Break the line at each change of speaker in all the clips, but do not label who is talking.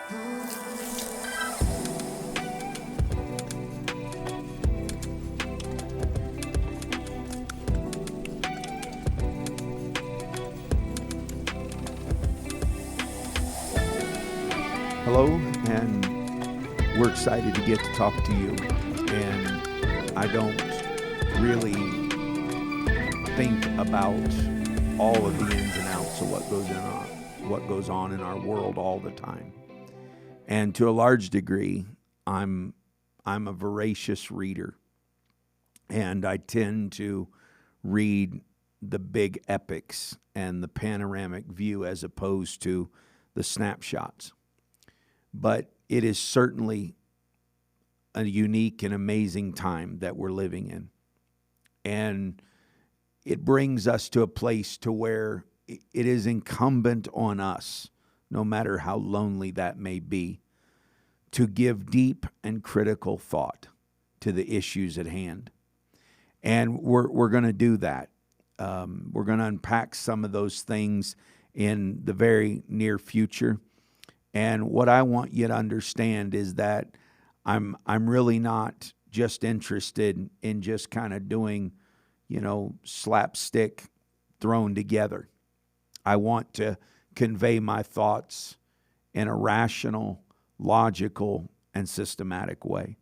Hello, and we're excited to get to talk to you. And I don't really think about all of the ins and outs of what goes on in our world all the time. And to a large degree, I'm a voracious reader, and I tend to read the big epics and the panoramic view as opposed to the snapshots. But it is certainly a unique and amazing time that we're living in. And it brings us to a place to where it is incumbent on us, no matter how lonely that may be, to give deep and critical thought to the issues at hand. And we're going to do that. We're going to unpack some of those things in the very near future. And what I want you to understand is that I'm really not just interested in just kind of doing, slapstick thrown together. I want to convey my thoughts in a rational, logical, and systematic way.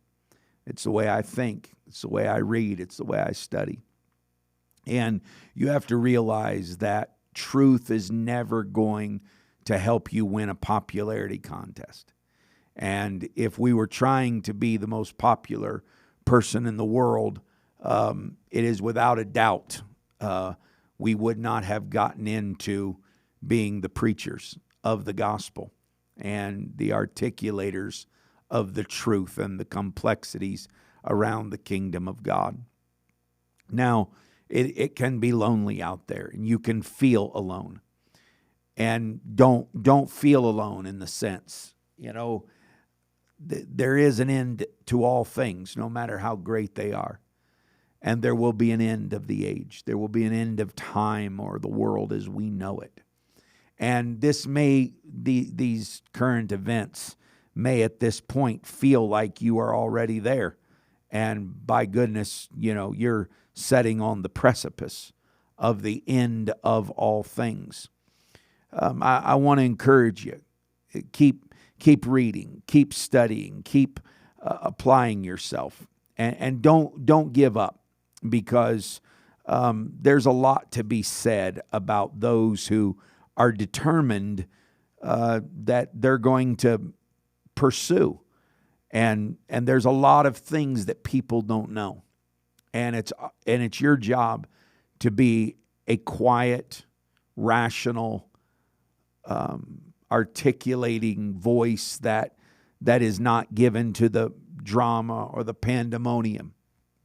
It's the way I think. It's the way I read. It's the way I study. And you have to realize that truth is never going to help you win a popularity contest. And if we were trying to be the most popular person in the world, it is without a doubt we would not have gotten into being the preachers of the gospel and the articulators of the truth and the complexities around the kingdom of God. Now, it can be lonely out there, and you can feel alone. And don't feel alone in the sense, there is an end to all things, no matter how great they are. And there will be an end of the age. There will be an end of time or the world as we know it. And these current events may at this point feel like you are already there. And by goodness, you're setting on the precipice of the end of all things. I want to encourage you. Keep reading, keep studying, keep applying yourself, and don't give up, because there's a lot to be said about those who are determined that they're going to pursue, and there's a lot of things that people don't know, and it's your job to be a quiet, rational, articulating voice that is not given to the drama or the pandemonium,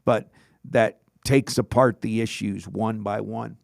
but that takes apart the issues one by one.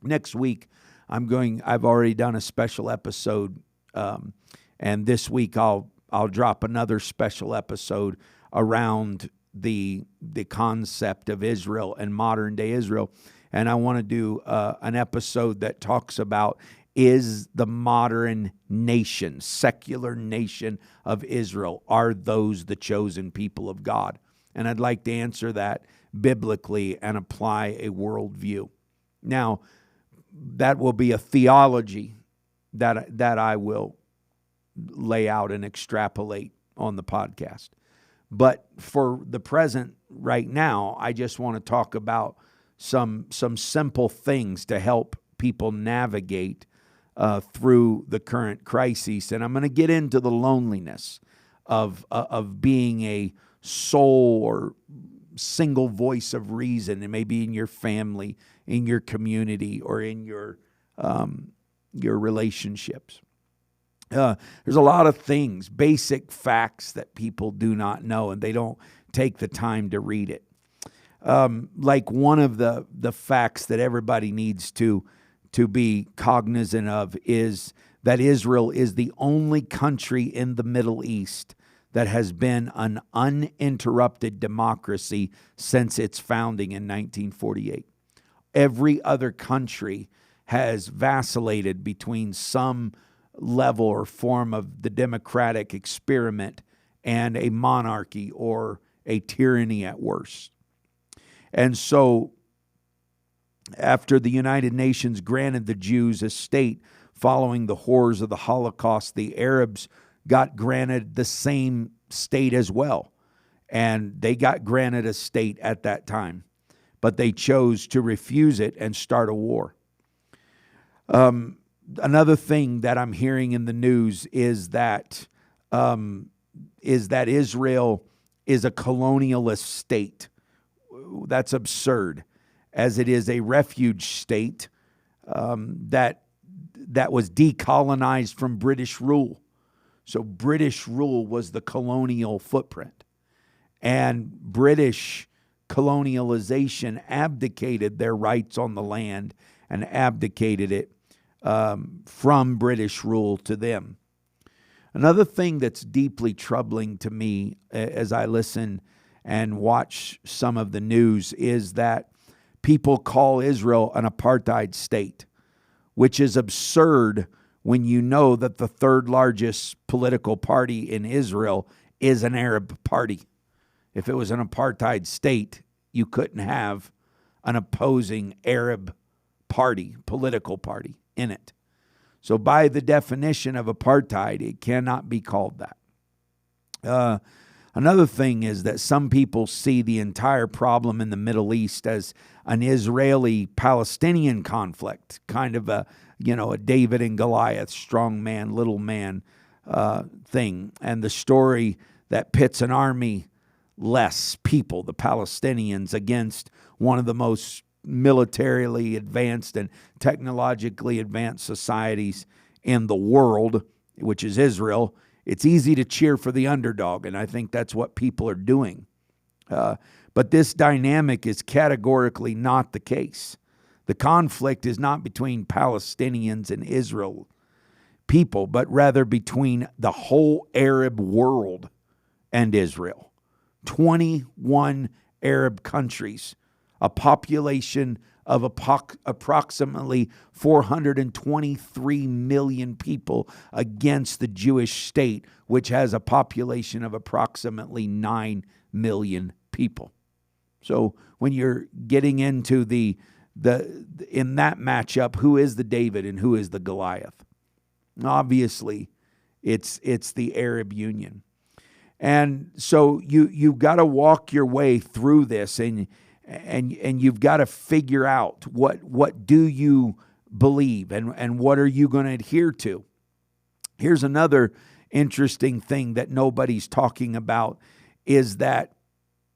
Next week, I've already done a special episode, and this week I'll drop another special episode around the concept of Israel and modern day Israel. And I want to do an episode that talks about, is the modern nation, secular nation of Israel, are those the chosen people of God? And I'd like to answer that biblically and apply a worldview. Now, that will be a theology that I will lay out and extrapolate on the podcast. But for the present, right now, I just want to talk about some simple things to help people navigate through the current crises. And I'm going to get into the loneliness of being a sole or single voice of reason, and maybe in your family, in your community, or in your relationships. There's a lot of things, basic facts that people do not know, and they don't take the time to read it. Like one of the facts that everybody needs to be cognizant of is that Israel is the only country in the Middle East that has been an uninterrupted democracy since its founding in 1948. Every other country has vacillated between some level or form of the democratic experiment and a monarchy or a tyranny at worst. And so after the United Nations granted the Jews a state following the horrors of the Holocaust, the Arabs got granted the same state as well. And they got granted a state at that time, but they chose to refuse it and start a war. Another thing that I'm hearing in the news is that Israel is a colonialist state. That's absurd, as it is a refuge state that was decolonized from British rule. So British rule was the colonial footprint. And British colonialization abdicated their rights on the land and abdicated it from British rule to them. Another thing that's deeply troubling to me as I listen and watch some of the news is that people call Israel an apartheid state, which is absurd when you know that the third largest political party in Israel is an Arab party. If it was an apartheid state, you couldn't have an opposing Arab party, political party in it. So by the definition of apartheid, it cannot be called that. Another thing is that some people see the entire problem in the Middle East as an Israeli-Palestinian conflict, kind of a David and Goliath, strong man, little man thing. And the story that pits an army less people, the Palestinians, against one of the most militarily advanced and technologically advanced societies in the world, which is Israel. It's easy to cheer for the underdog, and I think that's what people are doing. But this dynamic is categorically not the case. The conflict is not between Palestinians and Israel people, but rather between the whole Arab world and Israel. 21 Arab countries, a population of approximately 423 million people against the Jewish state, which has a population of approximately 9 million people. So when you're getting into in that matchup, who is the David and who is the Goliath? Obviously, it's the Arab Union. And so you've got to walk your way through this, and you've got to figure out what do you believe and what are you going to adhere to. Here's another interesting thing that nobody's talking about is that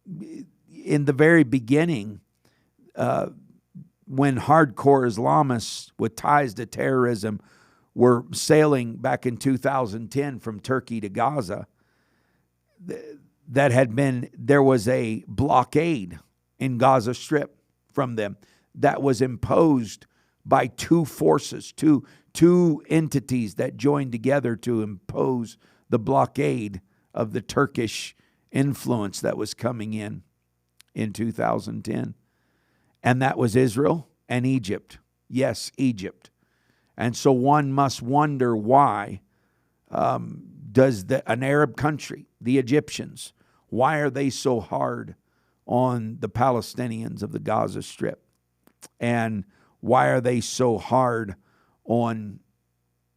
in the very beginning, when hardcore Islamists with ties to terrorism were sailing back in 2010 from Turkey to Gaza, there was a blockade in Gaza Strip from them that was imposed by two forces, two entities that joined together to impose the blockade of the Turkish influence that was coming in 2010. And that was Israel and Egypt. Yes, Egypt. And so one must wonder why does an Arab country, the Egyptians, why are they so hard on the Palestinians of the Gaza Strip? And why are they so hard on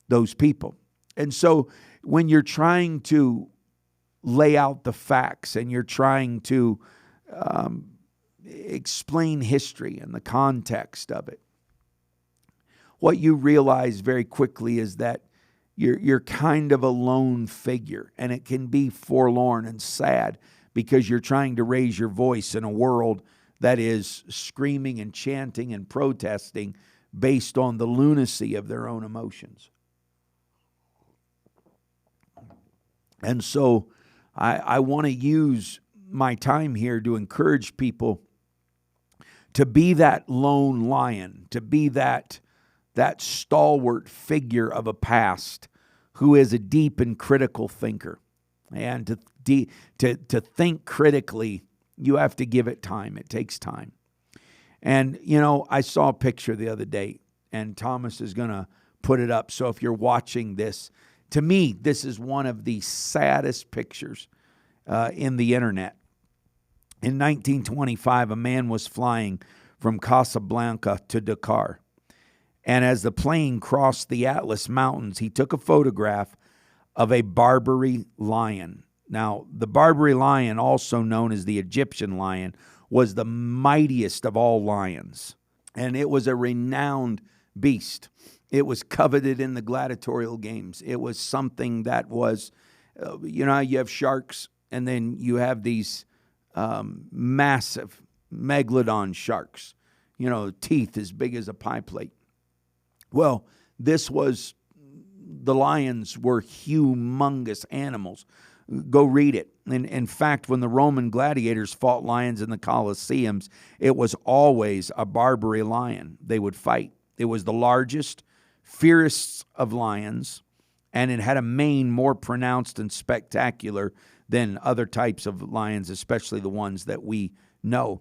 those people? And so when you're trying to lay out the facts and you're trying to explain history and the context of it, what you realize very quickly is that you're kind of a lone figure, and it can be forlorn and sad because you're trying to raise your voice in a world that is screaming and chanting and protesting based on the lunacy of their own emotions. And so I want to use my time here to encourage people to be that lone lion, to be that stalwart figure of a past who is a deep and critical thinker. And to think critically, you have to give it time. It takes time. And, I saw a picture the other day, and Thomas is going to put it up. So if you're watching this, to me, this is one of the saddest pictures in the internet. In 1925, a man was flying from Casablanca to Dakar. And as the plane crossed the Atlas Mountains, he took a photograph of a Barbary lion. Now, the Barbary lion, also known as the Egyptian lion, was the mightiest of all lions. And it was a renowned beast. It was coveted in the gladiatorial games. It was something that was, you know, you have sharks, and then you have these massive megalodon sharks, you know, teeth as big as a pie plate. Well, the lions were humongous animals. Go read it. In fact, when the Roman gladiators fought lions in the Colosseums, it was always a Barbary lion they would fight. It was the largest, fiercest of lions, and it had a mane more pronounced and spectacular than other types of lions, especially the ones that we know.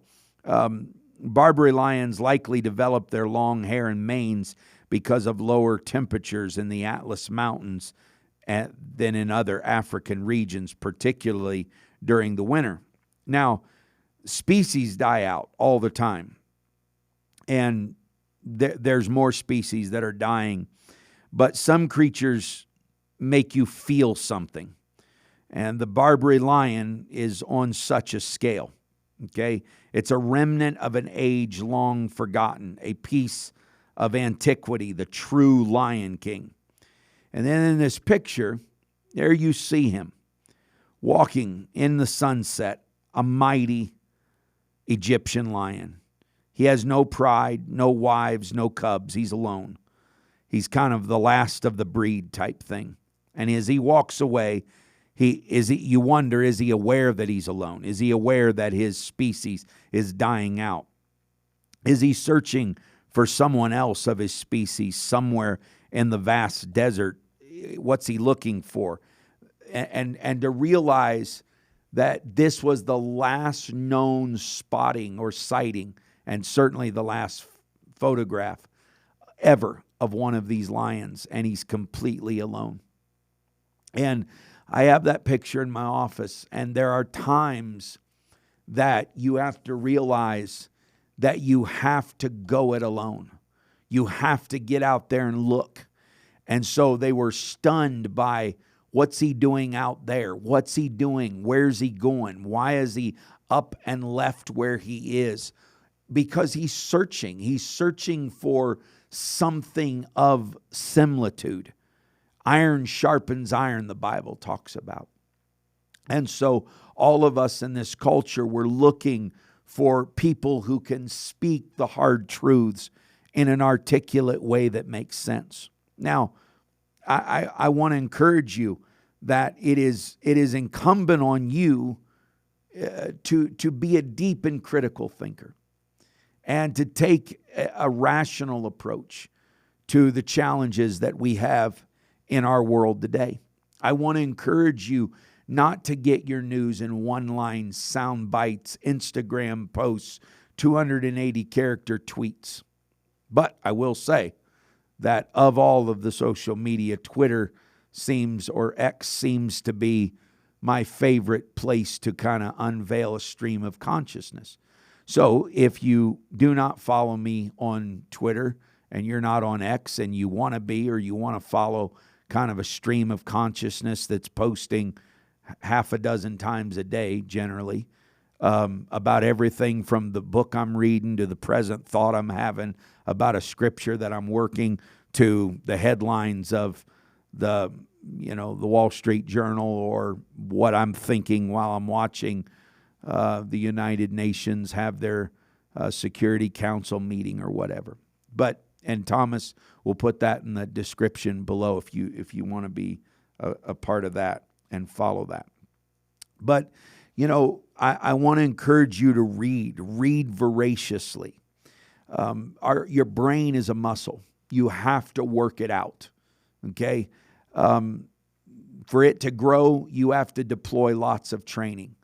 Barbary lions likely developed their long hair and manes because of lower temperatures in the Atlas Mountains than in other African regions, particularly during the winter. Now, species die out all the time, and there's more species that are dying, but some creatures make you feel something, and the Barbary lion is on such a scale. Okay, it's a remnant of an age long forgotten, a piece of antiquity, the true Lion King. And then in this picture, there you see him walking in the sunset, a mighty Egyptian lion. He has no pride, no wives, no cubs. He's alone. He's kind of the last of the breed type thing. And as he walks away, you wonder, is he aware that he's alone? Is he aware that his species is dying out? Is he searching for someone else of his species somewhere in the vast desert? What's he looking for? And to realize that this was the last known spotting or sighting, and certainly the last photograph ever of one of these lions, and he's completely alone. And I have that picture in my office, and there are times that you have to realize that you have to go it alone. You have to get out there and look. And so they were stunned by, what's he doing out there? What's he doing? Where's he going? Why is he up and left where he is? Because he's searching. He's searching for something of similitude. Iron sharpens iron, the Bible talks about. And so all of us in this culture, we're looking for people who can speak the hard truths in an articulate way that makes sense. Now, I want to encourage you that it is incumbent on you to be a deep and critical thinker and to take a rational approach to the challenges that we have in our world today. I want to encourage you not to get your news in one-line sound bites, Instagram posts, 280 character tweets. But I will say that of all of the social media, Twitter or X seems to be my favorite place to kind of unveil a stream of consciousness. So if you do not follow me on Twitter and you're not on X and you want to be, or you want to follow kind of a stream of consciousness that's posting half a dozen times a day generally, about everything from the book I'm reading to the present thought I'm having about a scripture that I'm working, to the headlines of the Wall Street Journal, or what I'm thinking while I'm watching the United Nations have their Security Council meeting or whatever. And Thomas will put that in the description below if you want to be a part of that and follow that. But, I want to encourage you to read voraciously. Your brain is a muscle. You have to work it out, okay? For it to grow, you have to deploy lots of training.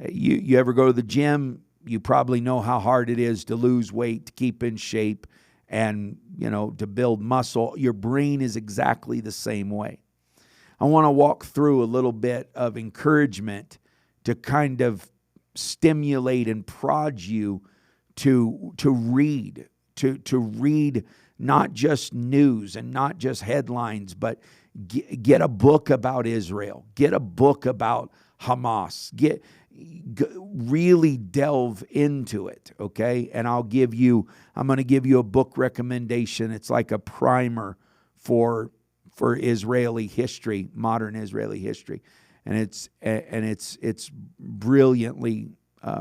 You ever go to the gym, you probably know how hard it is to lose weight, to keep in shape, and, to build muscle. Your brain is exactly the same way. I want to walk through a little bit of encouragement to kind of stimulate and prod you to read, to read not just news and not just headlines, but get a book about Israel, get a book about Hamas, really delve into it, okay? And I'm going to give you a book recommendation. It's like a primer for Israeli history, modern Israeli history, and it's brilliantly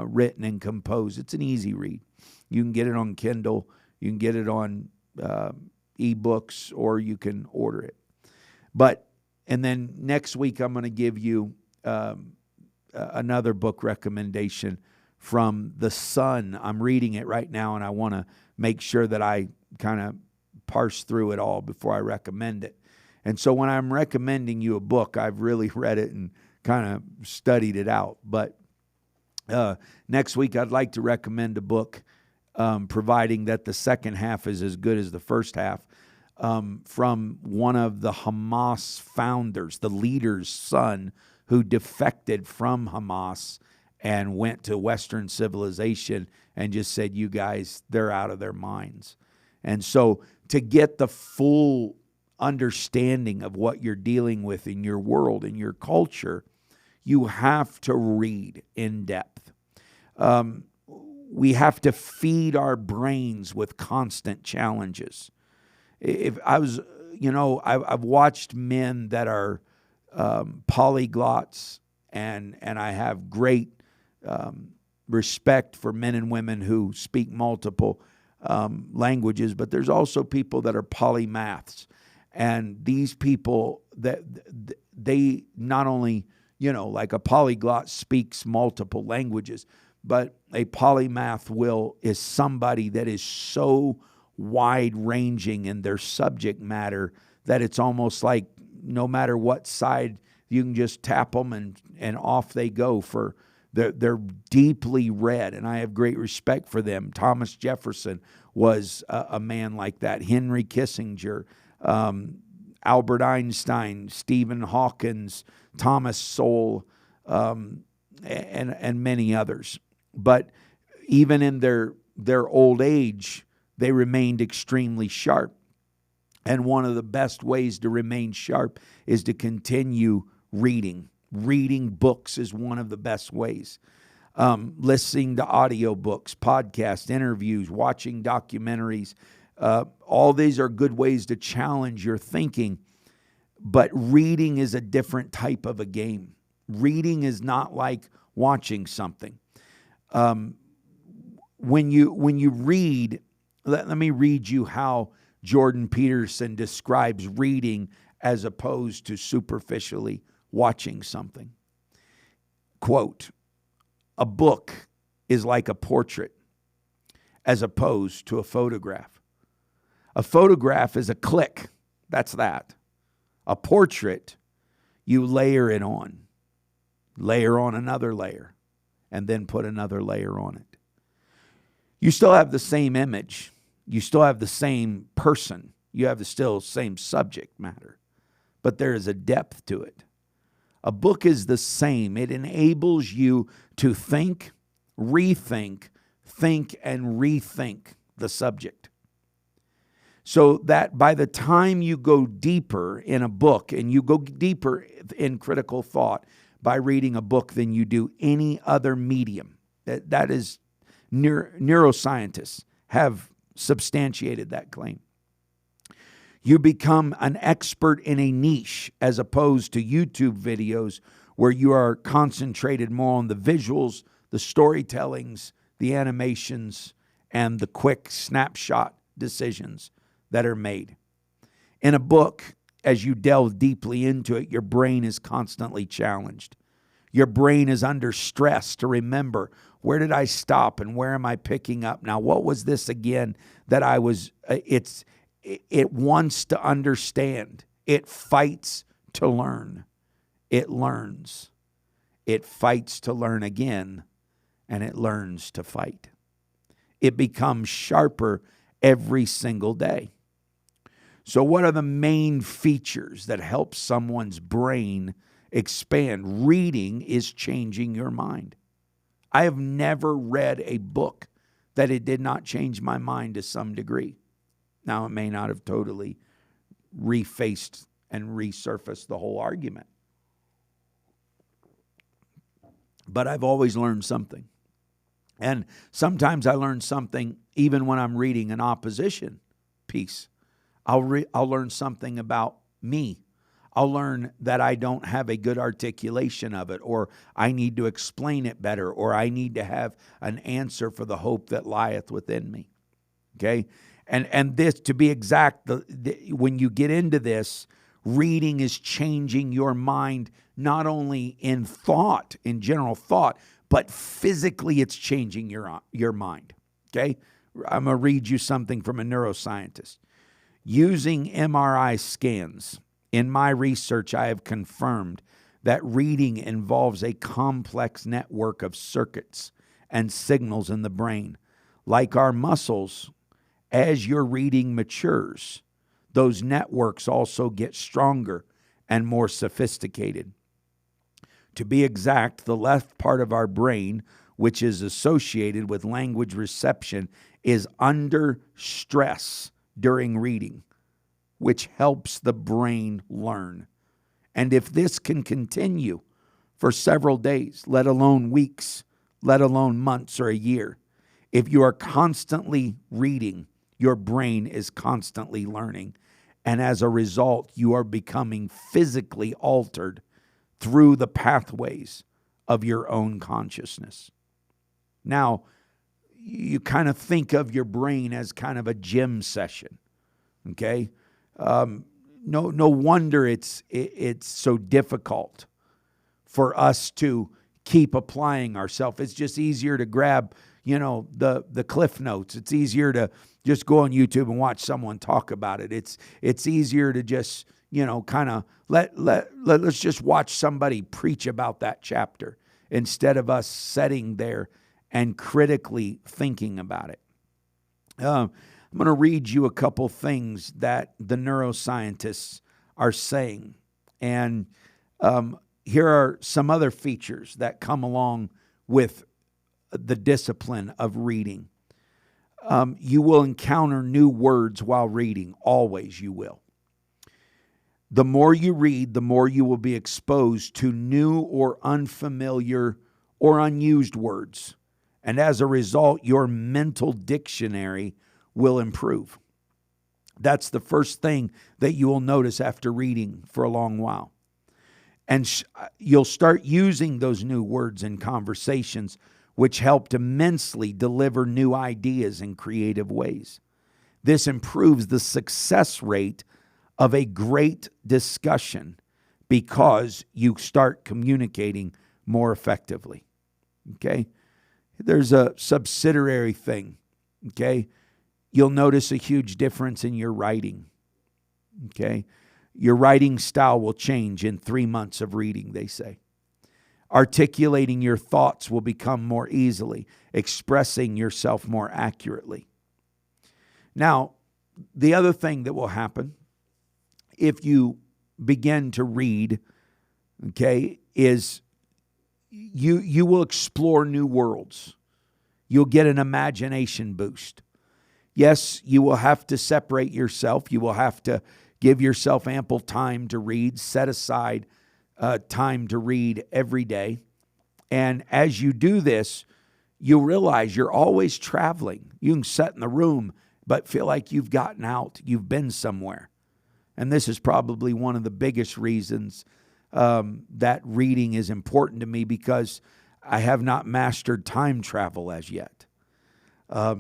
written and composed. It's an easy read. You can get it on Kindle, you can get it on ebooks, or you can order it. And then next week I'm going to give you another book recommendation from The Sun. I'm reading it right now, and I want to make sure that I kind of parse through it all before I recommend it. And so when I'm recommending you a book, I've really read it and kind of studied it out. But next week I'd like to recommend a book, providing that the second half is as good as the first half, from one of the Hamas founders, the leader's son, who defected from Hamas and went to Western civilization and just said, you guys, they're out of their minds. And so to get the full understanding of what you're dealing with in your world, in your culture, you have to read in depth. We have to feed our brains with constant challenges. If I was, I've watched men that are polyglots, and I have great respect for men and women who speak multiple languages, but there's also people that are polymaths. And these people, that they not only, like a polyglot speaks multiple languages, but a polymath is somebody that is so wide-ranging in their subject matter that it's almost like no matter what side, you can just tap them and off they go. They're deeply read, and I have great respect for them. Thomas Jefferson was a man like that. Henry Kissinger, Albert Einstein, Stephen Hawkins, Thomas Sowell, and many others. But even in their old age, they remained extremely sharp. And one of the best ways to remain sharp is to continue reading. Reading books is one of the best ways. Listening to audiobooks, podcasts, interviews, watching documentaries. All these are good ways to challenge your thinking. But reading is a different type of a game. Reading is not like watching something. When you read, let me read you how Jordan Peterson describes reading as opposed to superficially watching something. Quote, a book is like a portrait as opposed to a photograph. A photograph is a click. That's that. A portrait, you layer it on. Layer on another layer, and then put another layer on it. You still have the same image. You still have the same person. You have the still same subject matter. But there is a depth to it. A book is the same. It enables you to think, rethink, think, and rethink the subject. So that by the time you go deeper in a book, and you go deeper in critical thought by reading a book than you do any other medium, that is, neuroscientists have substantiated that claim. You become an expert in a niche as opposed to YouTube videos where you are concentrated more on the visuals, the storytellings, the animations, and the quick snapshot decisions that are made. In a book, as you delve deeply into it, your brain is constantly challenged. Your brain is under stress to remember, where did I stop and where am I picking up now? What was this again that I was, it wants to understand. It fights to learn. It learns. It fights to learn again, and it learns to fight. It becomes sharper every single day. So what are the main features that help someone's brain expand? Reading is changing your mind. I have never read a book that it did not change my mind to some degree. Now, it may not have totally refaced and resurfaced the whole argument, but I've always learned something. And sometimes I learn something even when I'm reading an opposition piece. I'll learn something about me. I'll learn that I don't have a good articulation of it, or I need to explain it better, or I need to have an answer for the hope that lieth within me. Okay? And this, to be exact, when you get into this, reading is changing your mind, not only in thought, in general thought, but physically it's changing your mind. Okay? I'm going to read you something from a neuroscientist. Using MRI scans, in my research, I have confirmed that reading involves a complex network of circuits and signals in the brain. Like our muscles, as your reading matures, those networks also get stronger and more sophisticated. To be exact, the left part of our brain, which is associated with language reception, is under stress during reading, which helps the brain learn. And if this can continue for several days, let alone weeks, let alone months or a year, if you are constantly reading, your brain is constantly learning. And as a result, you are becoming physically altered through the pathways of your own consciousness. Now, you kind of think of your brain as kind of a gym session, okay? No wonder it's so difficult for us to keep applying ourselves. It's just easier to grab, the Cliff Notes. It's easier to just go on YouTube and watch someone talk about it. It's easier to just, kind of let's just watch somebody preach about that chapter instead of us sitting there and critically thinking about it. I'm going to read you a couple things that the neuroscientists are saying. And here are some other features that come along with the discipline of reading. You will encounter new words while reading. Always you will. The more you read, the more you will be exposed to new or unfamiliar or unused words. And as a result, your mental dictionary will improve. That's the first thing that you will notice after reading for a long while. And you'll start using those new words in conversations, which helped immensely deliver new ideas in creative ways. This improves the success rate of a great discussion because you start communicating more effectively. Okay? There's a subsidiary thing. Okay? You'll notice a huge difference in your writing. Okay? Your writing style will change in 3 months of reading, they say. Articulating your thoughts will become more easily, expressing yourself more accurately. Now, the other thing that will happen if you begin to read, okay, is you will explore new worlds. You'll get an imagination boost. Yes, you will have to separate yourself. You will have to give yourself ample time to read. Set aside time to read every day. And as you do this, you'll realize you're always traveling. You can sit in the room, but feel like you've gotten out. You've been somewhere. And this is probably one of the biggest reasons that reading is important to me, because I have not mastered time travel as yet.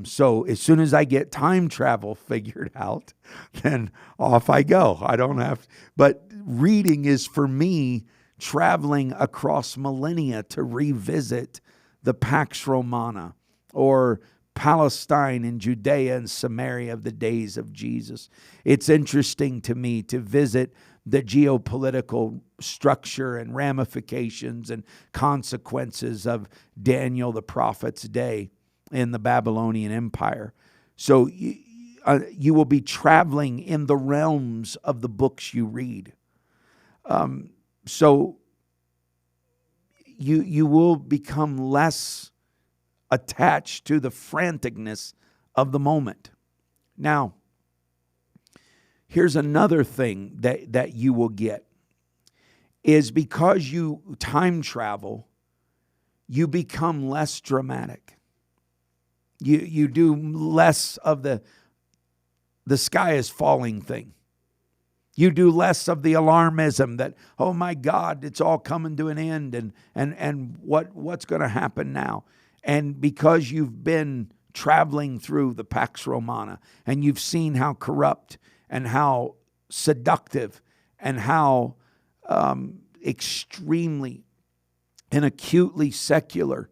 So as soon as I get time travel figured out, then off I go. I don't have, but reading is for me traveling across millennia to revisit the Pax Romana or Palestine and Judea and Samaria of the days of Jesus. It's interesting to me to visit the geopolitical structure and ramifications and consequences of Daniel the prophet's day in the Babylonian Empire. So you will be traveling in the realms of the books you read. So you will become less attached to the franticness of the moment. Now, here's another thing that you will get is because you time travel, you become less dramatic. You do less of the sky is falling thing. You do less of the alarmism that, oh my God, it's all coming to an end and what's going to happen now. And because you've been traveling through the Pax Romana and you've seen how corrupt and how seductive and how extremely and acutely secular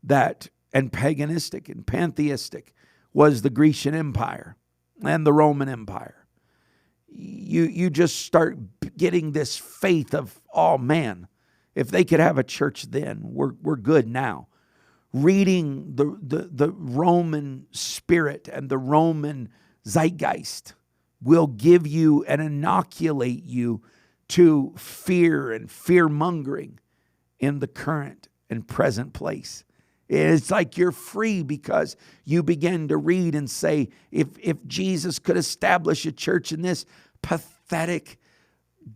that and paganistic and pantheistic was the Grecian Empire and the Roman Empire. You just start getting this faith of, oh man, if they could have a church then, we're good now. Reading the Roman spirit and the Roman zeitgeist will give you and inoculate you to fear and fear-mongering in the current and present place. It's like you're free because you begin to read and say, if Jesus could establish a church in this pathetic,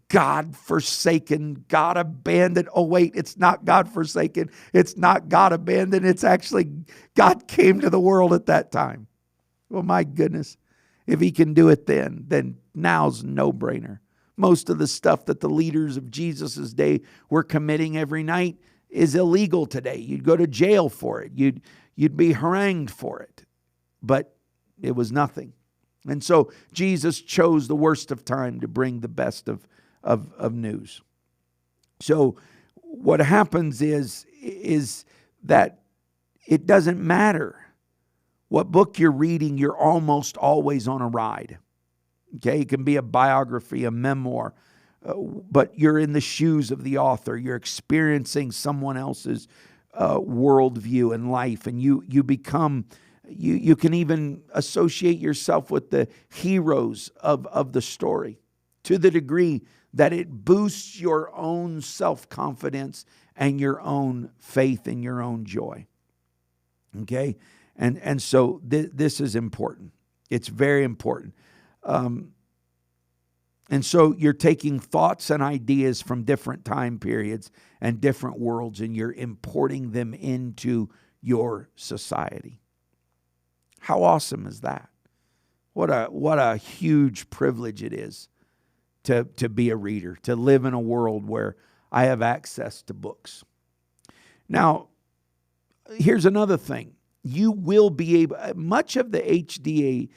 God-forsaken, God-abandoned. Oh, wait, it's not God-forsaken. It's not God-abandoned. It's actually God came to the world at that time. Well, my goodness. If he can do it then now's a no-brainer. Most of the stuff that the leaders of Jesus' day were committing every night is illegal today. You'd go to jail for it. You'd be harangued for it. But it was nothing. And so Jesus chose the worst of time to bring the best of news. So what happens is that it doesn't matter what book you're reading, you're almost always on a ride. Okay, it can be a biography, a memoir, but you're in the shoes of the author. You're experiencing someone else's worldview and life, and you become. You can even associate yourself with the heroes of the story to the degree that it boosts your own self-confidence and your own faith and your own joy. Okay? And so this is important. It's very important. And so you're taking thoughts and ideas from different time periods and different worlds, and you're importing them into your society. How awesome is that? What a huge privilege it is to be a reader, to live in a world where I have access to books. Now, here's another thing. You will be able, much of the HDA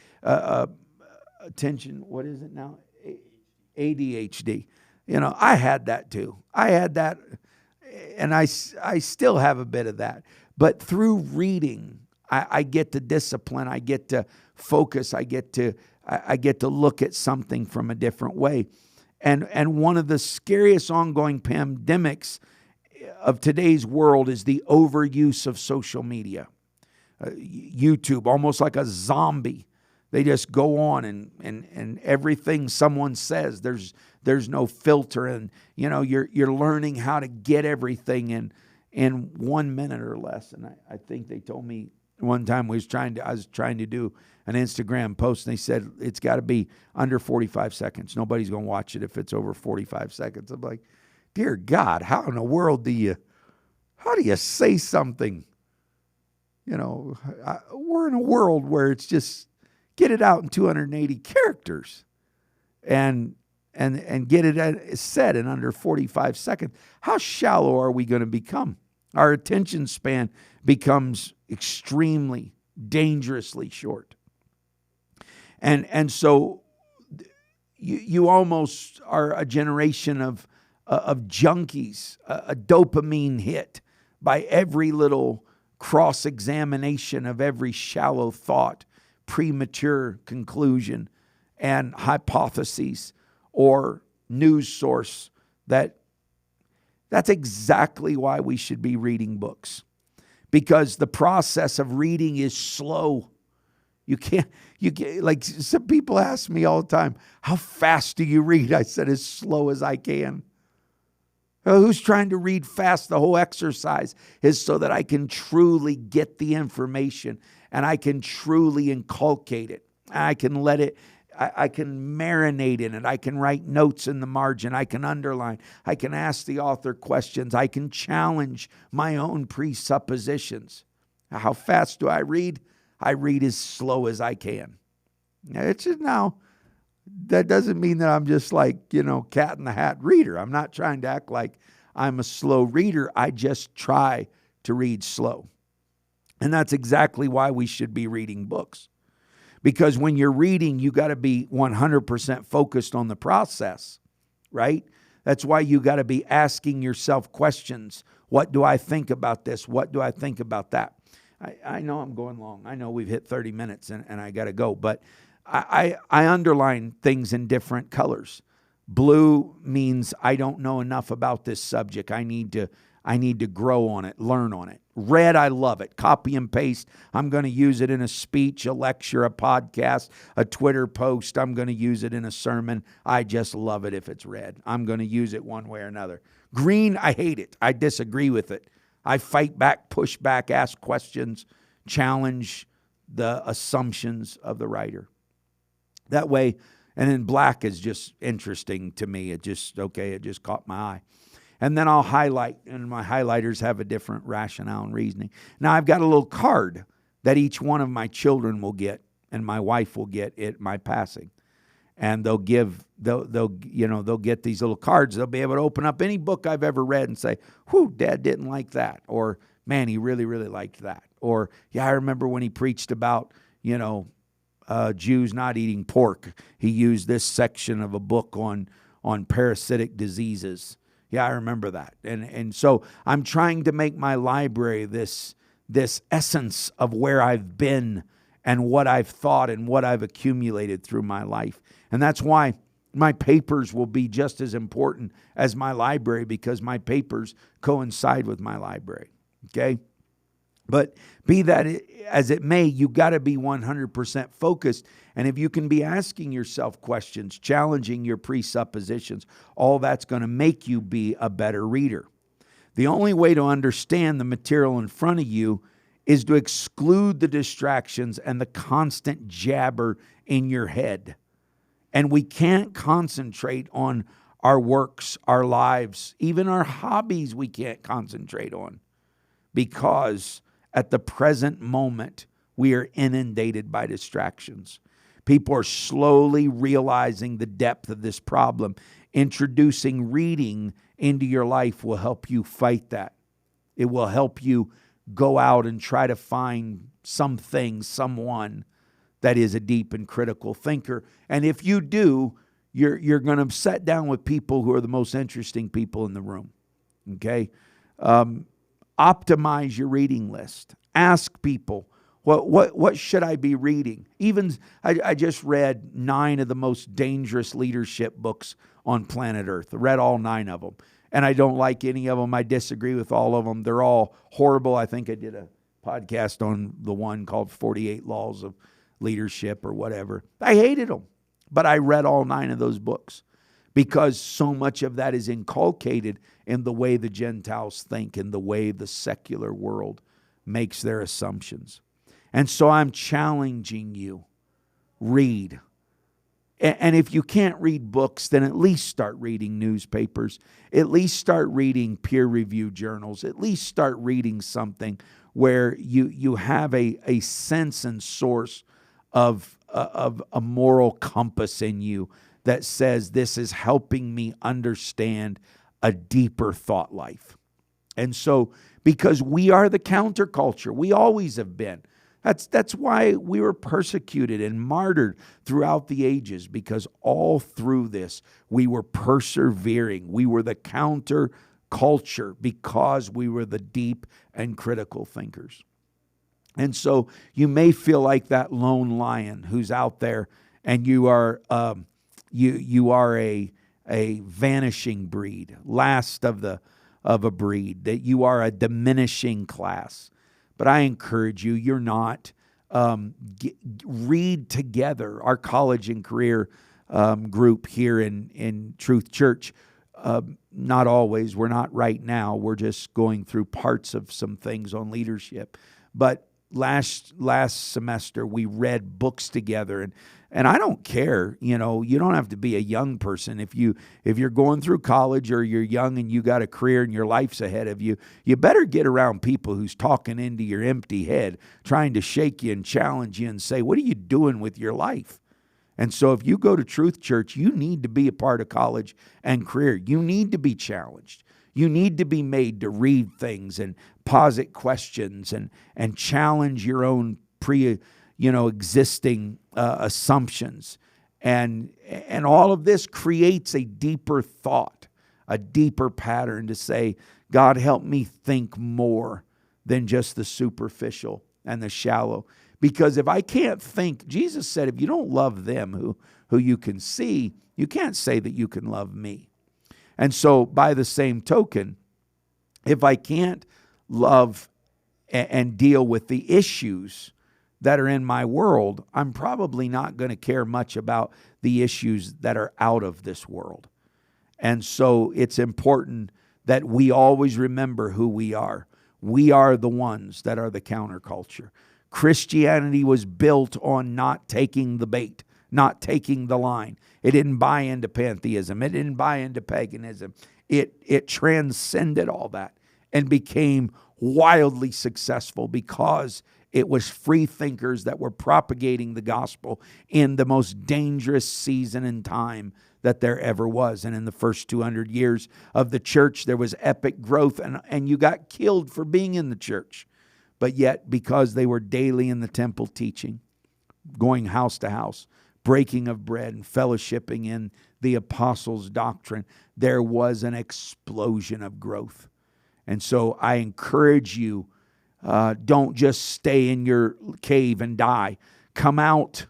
attention, what is it now? ADHD. You know, I had that too. I had that, and I still have a bit of that. But through reading, I get to discipline, I get to focus, I get to look at something from a different way. And one of the scariest ongoing pandemics of today's world is the overuse of social media. YouTube, almost like a zombie. They just go on and everything someone says, there's no filter, and you know you're learning how to get everything in 1 minute or less. And I think they told me one time I was trying to do an Instagram post, and they said it's got to be under 45 seconds. Nobody's going to watch it if it's over 45 seconds. I'm like, dear God, how in the world do you say something? You know, we're in a world where it's just get it out in 280 characters and get it said in under 45 seconds. How shallow are we going to become? Our attention span becomes extremely, dangerously short. And so you almost are a generation of junkies, a dopamine hit by every little cross-examination of every shallow thought, premature conclusion, and hypotheses or news source. That's exactly why we should be reading books, because the process of reading is slow. You can't, like some people ask me all the time, how fast do you read? I said, as slow as I can. Well, who's trying to read fast? The whole exercise is so that I can truly get the information and I can truly inculcate it. I can let it, I can marinate in it. I can write notes in the margin. I can underline. I can ask the author questions. I can challenge my own presuppositions. How fast do I read? I read as slow as I can. Now, that doesn't mean that I'm just like, cat in the hat reader. I'm not trying to act like I'm a slow reader. I just try to read slow. And that's exactly why we should be reading books. Because when you're reading, you got to be 100% focused on the process, right? That's why you got to be asking yourself questions. What do I think about this? What do I think about that? I know I'm going long. I know we've hit 30 minutes and I got to go. But I underline things in different colors. Blue means I don't know enough about this subject. I need to grow on it, learn on it. Red, I love it. Copy and paste. I'm going to use it in a speech, a lecture, a podcast, a Twitter post. I'm going to use it in a sermon. I just love it if it's red. I'm going to use it one way or another. Green, I hate it. I disagree with it. I fight back, push back, ask questions, challenge the assumptions of the writer. That way, and then black is just interesting to me. It just caught my eye. And then I'll highlight, and my highlighters have a different rationale and reasoning. Now, I've got a little card that each one of my children will get, and my wife will get at my passing. And they'll get these little cards. They'll be able to open up any book I've ever read and say, whew, Dad didn't like that. Or, man, he really, really liked that. Or, yeah, I remember when he preached about, Jews not eating pork. He used this section of a book on parasitic diseases. Yeah, I remember that. And so I'm trying to make my library this essence of where I've been and what I've thought and what I've accumulated through my life. And that's why my papers will be just as important as my library, because my papers coincide with my library. Okay? But be that as it may, you got to be 100% focused. And if you can be asking yourself questions, challenging your presuppositions, all that's going to make you be a better reader. The only way to understand the material in front of you is to exclude the distractions and the constant jabber in your head. And we can't concentrate on our works, our lives, even our hobbies we can't concentrate on, because at the present moment, we are inundated by distractions. People are slowly realizing the depth of this problem. Introducing reading into your life will help you fight that. It will help you go out and try to find something, someone that is a deep and critical thinker. And if you do, you're going to sit down with people who are the most interesting people in the room. Okay? Optimize your reading list. Ask people, what should I be reading? Even I just read 9 of the most dangerous leadership books on planet Earth. I read all 9 of them. And I don't like any of them. I disagree with all of them. They're all horrible. I think I did a podcast on the one called 48 Laws of Leadership or whatever. I hated them. But I read all 9 of those books, because so much of that is inculcated in the way the Gentiles think and the way the secular world makes their assumptions. And so I'm challenging you, read. And if you can't read books, then at least start reading newspapers. At least start reading peer-reviewed journals. At least start reading something where you have a sense and source of a moral compass in you that says this is helping me understand a deeper thought life. And so, because we are the counterculture, we always have been. That's why we were persecuted and martyred throughout the ages, because all through this, we were persevering. We were the counterculture because we were the deep and critical thinkers. And so you may feel like that lone lion who's out there, and you are a vanishing breed, last of a breed, that you are a diminishing class. But I encourage you, you're not. read together. Our college and career group here in Truth Church, not always, we're not right now, we're just going through parts of some things on leadership. But last semester we read books together, and I don't care, you don't have to be a young person. If you're going through college or you're young and you got a career and your life's ahead of you, you better get around people who's talking into your empty head, trying to shake you and challenge you and say, what are you doing with your life? And so if you go to Truth Church, you need to be a part of college and career. You need to be challenged. You need to be made to read things and posit questions and challenge your own existing assumptions. And all of this creates a deeper thought, a deeper pattern to say, God, help me think more than just the superficial and the shallow. Because if I can't think, Jesus said, if you don't love them who you can see, you can't say that you can love me. And so by the same token, if I can't love and deal with the issues that are in my world, I'm probably not going to care much about the issues that are out of this world. And so it's important that we always remember who we are. We are the ones that are the counterculture. Christianity was built on not taking the bait, not taking the line. It didn't buy into pantheism. It didn't buy into paganism. It transcended all that and became wildly successful because it was free thinkers that were propagating the gospel in the most dangerous season and time that there ever was. And in the first 200 years of the church, there was epic growth, and you got killed for being in the church. But yet, because they were daily in the temple teaching, going house to house, breaking of bread and fellowshipping in the apostles' doctrine, there was an explosion of growth. And so I encourage you, don't just stay in your cave and die. Come out,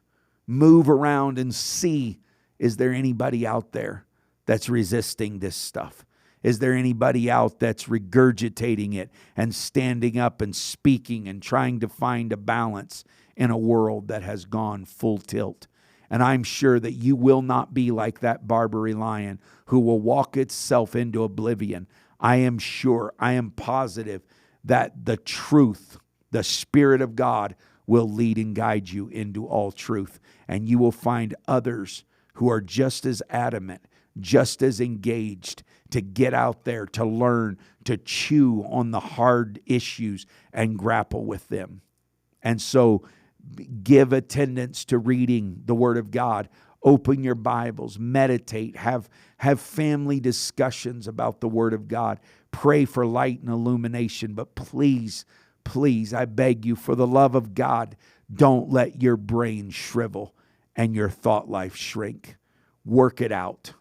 move around and see, is there anybody out there that's resisting this stuff? Is there anybody out that's regurgitating it and standing up and speaking and trying to find a balance in a world that has gone full tilt? And I'm sure that you will not be like that Barbary lion who will walk itself into oblivion. I am sure, I am positive that the truth, the Spirit of God, will lead and guide you into all truth. And you will find others who are just as adamant, just as engaged to get out there, to learn, to chew on the hard issues and grapple with them. And so give attendance to reading the Word of God. Open your Bibles, meditate, have family discussions about the Word of God. Pray for light and illumination. But please, please, I beg you, for the love of God, don't let your brain shrivel and your thought life shrink. Work it out.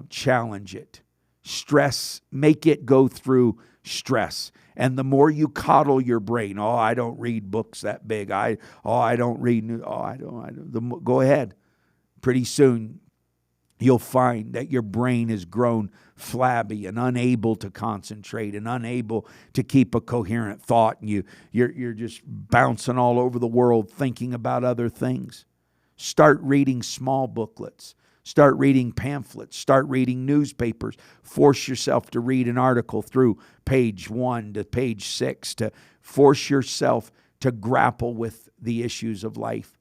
Challenge it. Stress, make it go through stress. And the more you coddle your brain, I don't read books that big. I don't read new. Go ahead. Pretty soon, you'll find that your brain has grown flabby and unable to concentrate and unable to keep a coherent thought. And you're just bouncing all over the world thinking about other things. Start reading small booklets. Start reading pamphlets. Start reading newspapers. Force yourself to read an article through page 1 to page 6 to force yourself to grapple with the issues of life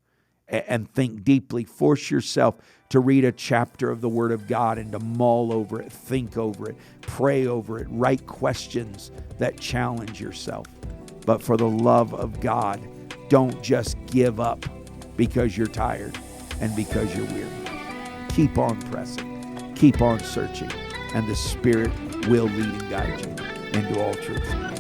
and think deeply. Force yourself to read a chapter of the Word of God and to mull over it, think over it, pray over it, write questions that challenge yourself. But for the love of God, don't just give up because you're tired and because you're weary. Keep on pressing, keep on searching, and the Spirit will lead and guide you into all truth.